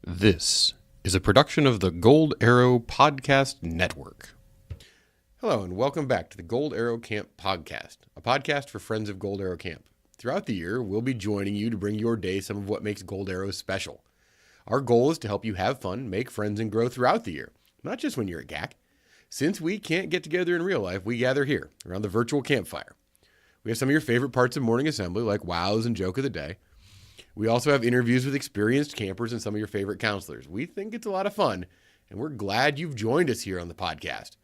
This is a production of the Gold Arrow Podcast Network. Hello, and welcome back to the Gold Arrow Camp Podcast, a podcast for friends of Gold Arrow Camp. Throughout the year, we'll be joining you to bring your day some of what makes Gold Arrow special. Our goal is to help you have fun, make friends, and grow throughout the year, not just when you're at GAC. Since we can't get together in real life, we gather here, around the virtual campfire. We have some of your favorite parts of morning assembly, like wows and joke of the day. We also have interviews with experienced campers and some of your favorite counselors. We think it's a lot of fun, and we're glad you've joined us here on the podcast.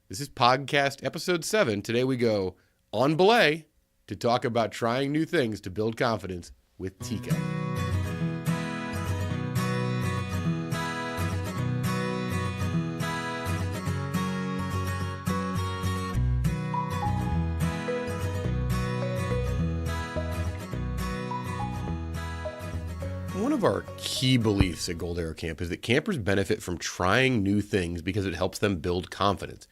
This is Pog-cast episode 7. Today we go on belay to talk about trying new things to build confidence with Tica. One of our key beliefs at Gold Arrow Camp is that campers benefit from trying new things because it helps them build confidence.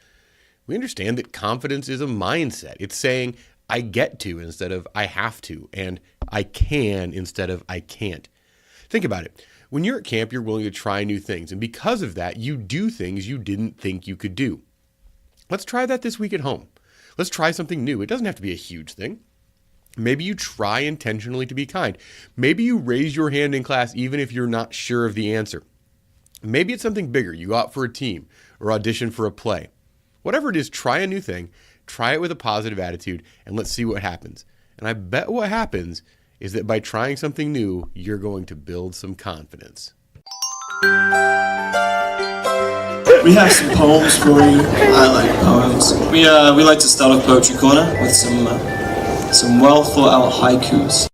We understand that confidence is a mindset. It's saying, I get to instead of I have to, and I can instead of I can't. Think about it. When you're at camp, you're willing to try new things, and because of that, you do things you didn't think you could do. Let's try that this week at home. Let's try something new. It doesn't have to be a huge thing. Maybe you try intentionally to be kind. Maybe you raise your hand in class even if you're not sure of the answer. Maybe it's something bigger. You go out for a team or audition for a play. Whatever it is, try a new thing, try it with a positive attitude, and let's see what happens. And I bet what happens is that by trying something new, you're going to build some confidence. We have some poems for you. I like poems. We like to start off Poetry Corner with some well thought out haikus.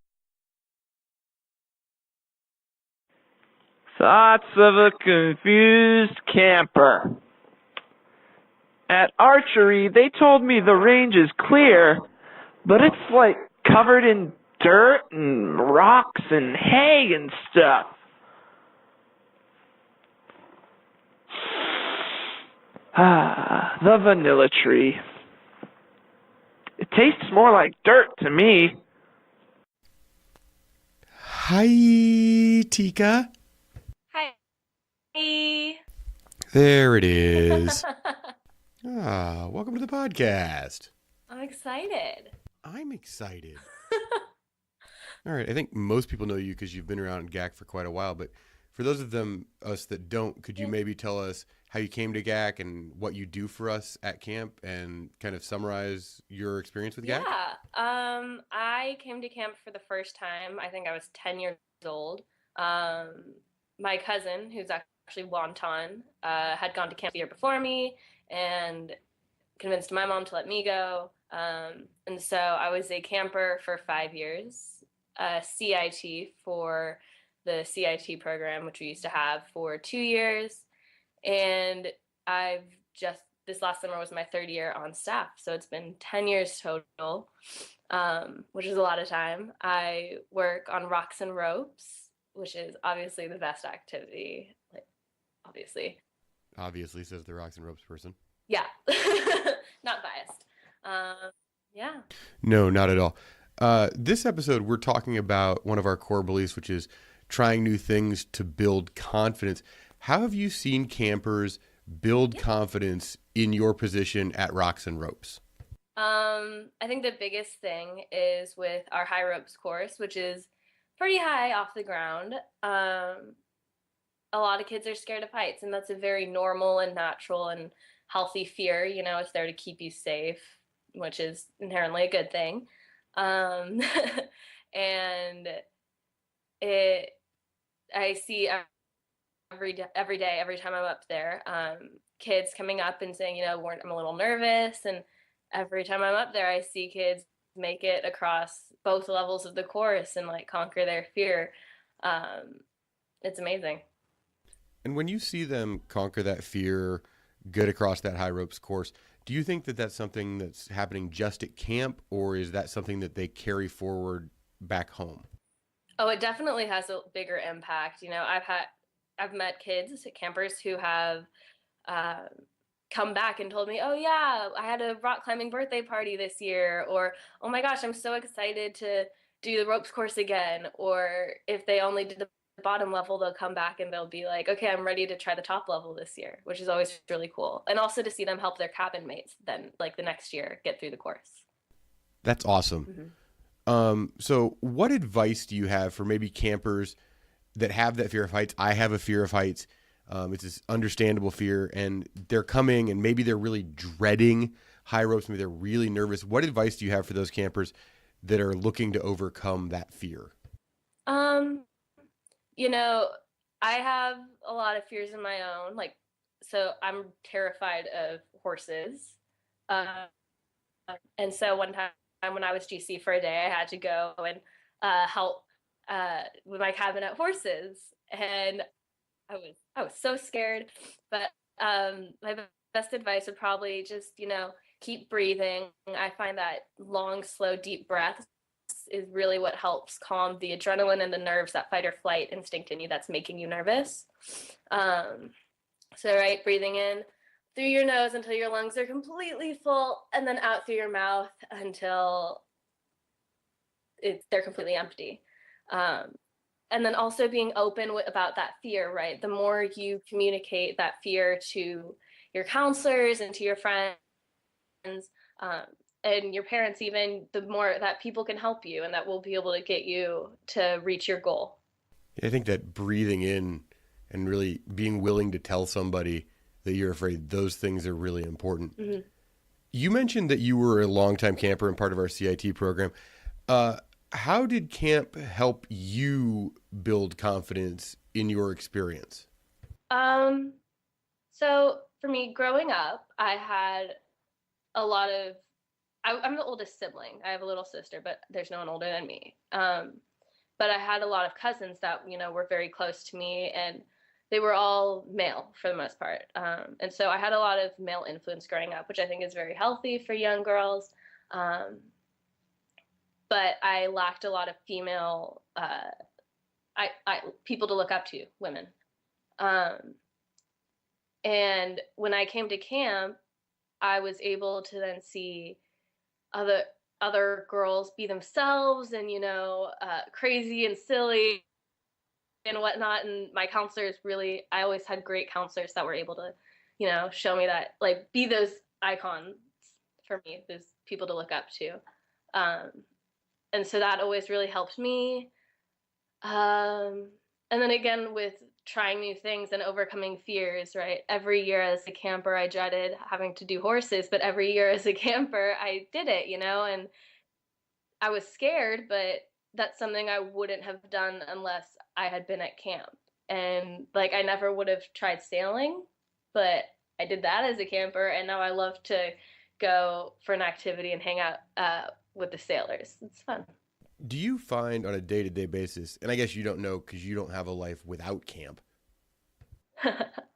Thoughts of a confused camper. At archery, they told me the range is clear, but it's like covered in dirt and rocks and hay and stuff. The vanilla tree. It tastes more like dirt to me. Hi, Tica. Hi. There it is. Welcome to the podcast. I'm excited. I'm excited. All right, I think most people know you because you've been around GAC for quite a while, but for those of us that don't, could you maybe tell us how you came to GAC and what you do for us at camp and kind of summarize your experience with GAC? Yeah. I came to camp for the first time. I think I was 10 years old. My cousin, who's actually Wonton, had gone to camp the year before me and convinced my mom to let me go. And so I was a camper for 5 years, CIT for the CIT program, which we used to have for 2 years. And this last summer was my 3rd year on staff. So it's been 10 years total, which is a lot of time. I work on rocks and ropes, which is obviously the best activity. Obviously. Obviously, says the rocks and ropes person. Yeah. Not biased. Yeah. No, not at all. This episode, we're talking about one of our core beliefs, which is trying new things to build confidence. How have you seen campers build confidence in your position at Rocks and Ropes? I think the biggest thing is with our high ropes course, which is pretty high off the ground. A lot of kids are scared of heights, and that's a very normal and natural and healthy fear. You know, it's there to keep you safe, which is inherently a good thing. And I see every day, every time I'm up there, kids coming up and saying, I'm a little nervous. And every time I'm up there, I see kids make it across both levels of the course and conquer their fear. It's amazing. And when you see them conquer that fear, get across that high ropes course, do you think that that's something that's happening just at camp, or is that something that they carry forward back home? Oh, it definitely has a bigger impact. I've met kids, campers who have come back and told me, oh yeah, I had a rock climbing birthday party this year, or oh my gosh, I'm so excited to do the ropes course again. Or if they only did the bottom level, they'll come back and they'll be like, okay, I'm ready to try the top level this year, which is always really cool. And also to see them help their cabin mates then like the next year get through the course. That's awesome. So what advice do you have for maybe campers that have that fear of heights? I have a fear of heights. It's this understandable fear, and they're coming and maybe they're really dreading high ropes. Maybe they're really nervous. What advice do you have for those campers that are looking to overcome that fear? You know, I have a lot of fears of my own. Like, so I'm terrified of horses. And so one time when I was GC for a day, I had to go and help with my cabinet horses, and I was so scared. But my best advice would probably just keep breathing. I find that long, slow, deep breaths is really what helps calm the adrenaline and the nerves, that fight or flight instinct in you that's making you nervous. So right, breathing in through your nose until your lungs are completely full, and then out through your mouth until they're completely empty. And then also being open about that fear, right? The more you communicate that fear to your counselors and to your friends, and your parents even, the more that people can help you and that will be able to get you to reach your goal. I think that breathing in and really being willing to tell somebody that you're afraid, those things are really important. Mm-hmm. You mentioned that you were a longtime camper and part of our CIT program. How did camp help you build confidence in your experience? So for me, growing up, I had a lot of, I'm the oldest sibling. I have a little sister, but there's no one older than me. But I had a lot of cousins that, were very close to me, and they were all male for the most part. And so I had a lot of male influence growing up, which I think is very healthy for young girls. But I lacked a lot of female, people to look up to, women. And when I came to camp, I was able to then see other girls be themselves and, crazy and silly and whatnot. And my counselors really, I always had great counselors that were able to, show me that, like, be those icons for me, those people to look up to. And so that always really helped me. And then again, with trying new things and overcoming fears, right? Every year as a camper, I dreaded having to do horses, but every year as a camper, I did it, and I was scared, but that's something I wouldn't have done unless I had been at camp. And like, I never would have tried sailing, but I did that as a camper. And now I love to go for an activity and hang out with the sailors. It's fun. Do you find on a day-to-day basis, and I guess you don't know because you don't have a life without camp,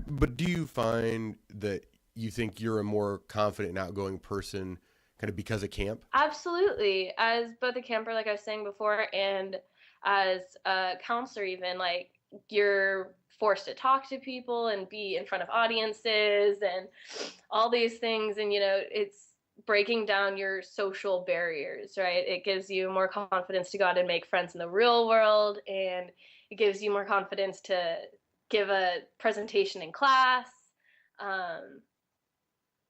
but do you find that you think you're a more confident and outgoing person kind of because of camp? Absolutely. As both a camper, like I was saying before, and as a counselor even, like, you're forced to talk to people and be in front of audiences and all these things. And, it's breaking down your social barriers, right? It gives you more confidence to go out and make friends in the real world. And it gives you more confidence to give a presentation in class.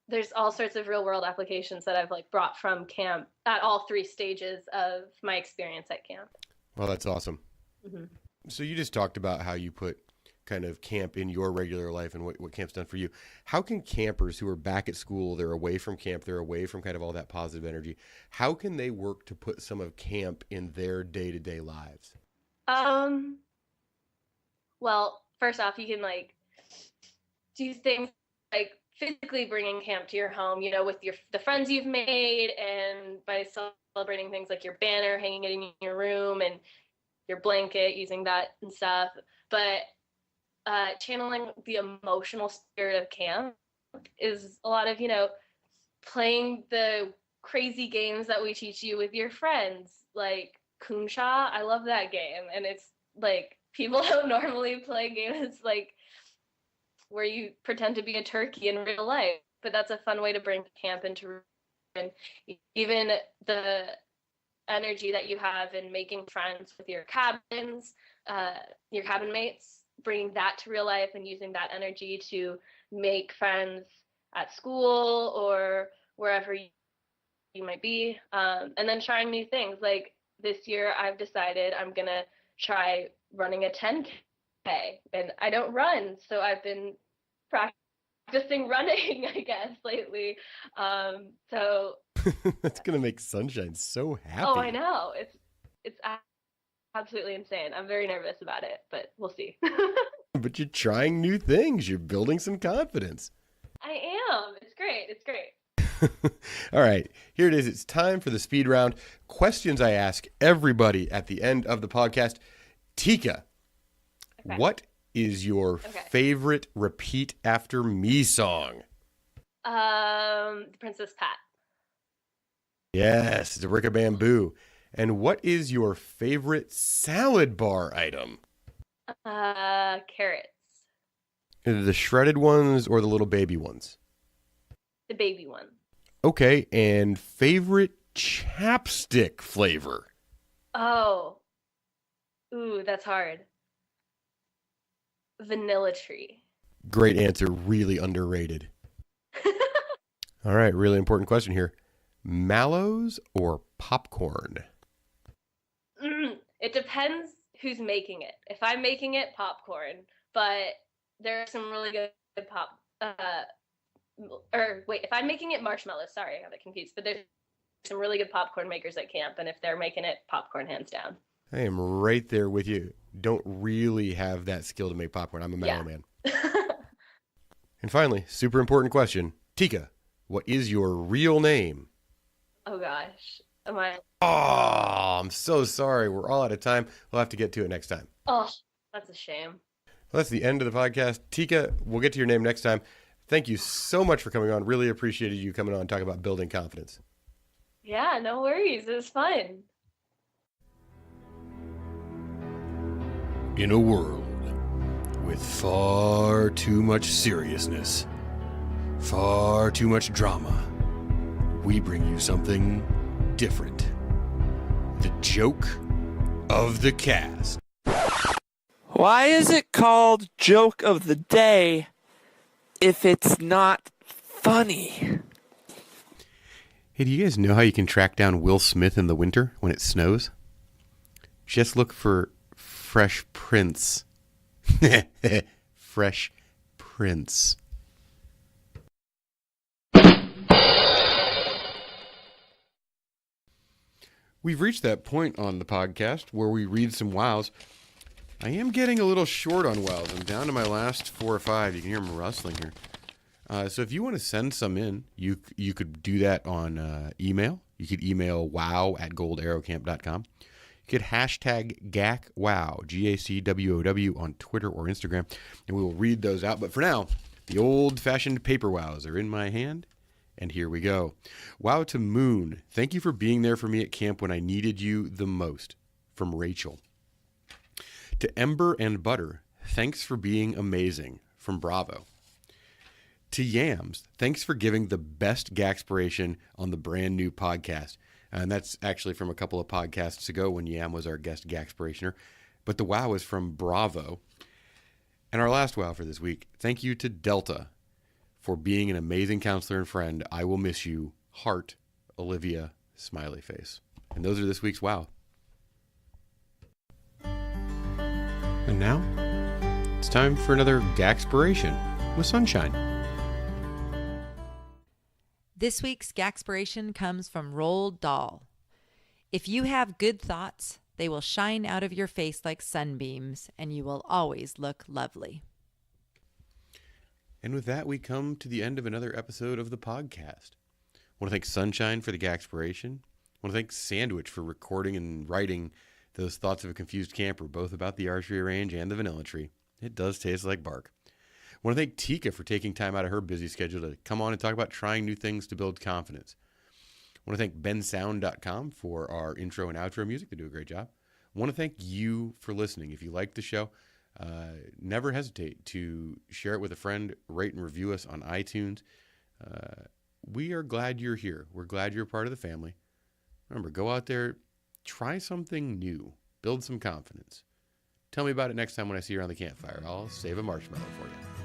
There's all sorts of real world applications that I've brought from camp at all three stages of my experience at camp. Well, that's awesome. Mm-hmm. So you just talked about how you put kind of camp in your regular life and what camp's done for you. How can campers who are back at school, they're away from camp, they're away from kind of all that positive energy, how can they work to put some of camp in their day-to-day lives? Well, first off, you can do things like physically bringing camp to your home, with the friends you've made, and by celebrating things like your banner, hanging it in your room, and your blanket, using that and stuff. But channeling the emotional spirit of camp is a lot of, playing the crazy games that we teach you with your friends, like Kunsha. I love that game. And it's people don't normally play games where you pretend to be a turkey in real life, but that's a fun way to bring camp into, and even the energy that you have in making friends with your cabins, your cabin mates, bringing that to real life and using that energy to make friends at school or wherever you might be, and then trying new things. Like this year, I've decided I'm gonna try running a 10K, and I don't run, so I've been practicing running, I guess, lately. So That's going to make Sunshine so happy. oh, I know, it's absolutely insane. I'm very nervous about it, but we'll see. But you're trying new things. You're building some confidence. I am. It's great. It's great. All right, here it is. It's time for the speed round. Questions I ask everybody at the end of the podcast. Tica, Okay. what is your favorite repeat after me song? Princess Pat. Yes, it's a Brick of Bamboo. And what is your favorite salad bar item? Carrots. The shredded ones or the little baby ones? The baby one. Okay, and favorite chapstick flavor? Oh. Ooh, that's hard. Vanilla Tree. Great answer. Really underrated. All right, really important question here. Mallows or popcorn? It depends who's making it. If I'm making it, popcorn. But there are some really good if I'm making it, marshmallows. Sorry, I got it confused. But there's some really good popcorn makers at camp, and if they're making it, popcorn hands down. I am right there with you. Don't really have that skill to make popcorn. I'm a mallow man. And finally, super important question. Tica, what is your real name? Oh, gosh. Am I? Oh, I'm so sorry. We're all out of time. We'll have to get to it next time. Oh, that's a shame. Well, that's the end of the podcast. Tica, we'll get to your name next time. Thank you so much for coming on. Really appreciated you coming on and talking about building confidence. Yeah, no worries. It was fun. In a world with far too much seriousness, far too much drama, we bring you something different. The joke of the cast. Why is it called Joke of the Day if it's not funny? Hey, do you guys know how you can track down Will Smith in the winter when it snows? Just look for Fresh Prince. Fresh Prince. We've reached that point on the podcast where we read some wows. I am getting a little short on wows. I'm down to my last 4 or 5. You can hear them rustling here. So if you want to send some in, you could do that on email. You could email wow@goldarrowcamp.com. You could hashtag GACWOW, GACWOW on Twitter or Instagram, and we will read those out. But for now, the old-fashioned paper wows are in my hand, and here we go. Wow to Moon. Thank you for being there for me at camp when I needed you the most. From Rachel. To Ember and Butter, thanks for being amazing. From Bravo. To Yams, thanks for giving the best Gaxpiration on the brand new podcast. And that's actually from a couple of podcasts ago when Yam was our guest Gaxpirationer. But the wow is from Bravo. And our last wow for this week, thank you to Delta for being an amazing counselor and friend. I will miss you. Heart, Olivia, smiley face. And those are this week's wow. And now, it's time for another Gaxpiration with Sunshine. This week's Gaxpiration comes from Roald Dahl. If you have good thoughts, they will shine out of your face like sunbeams, and you will always look lovely. And with that, we come to the end of another episode of the Pog-cast. I want to thank Sunshine for the Gaxpiration. I want to thank Sandwich for recording and writing those thoughts of a confused camper, both about the archery range and the vanilla tree. It does taste like bark. I want to thank Tica for taking time out of her busy schedule to come on and talk about trying new things to build confidence. I want to thank bensound.com for our intro and outro music. They do a great job. I want to thank you for listening. If you like the show, never hesitate to share it with a friend, rate and review us on iTunes. We are glad you're here. We're glad you're a part of the family. Remember, go out there, try something new, build some confidence. Tell me about it next time when I see you around the campfire. I'll save a marshmallow for you.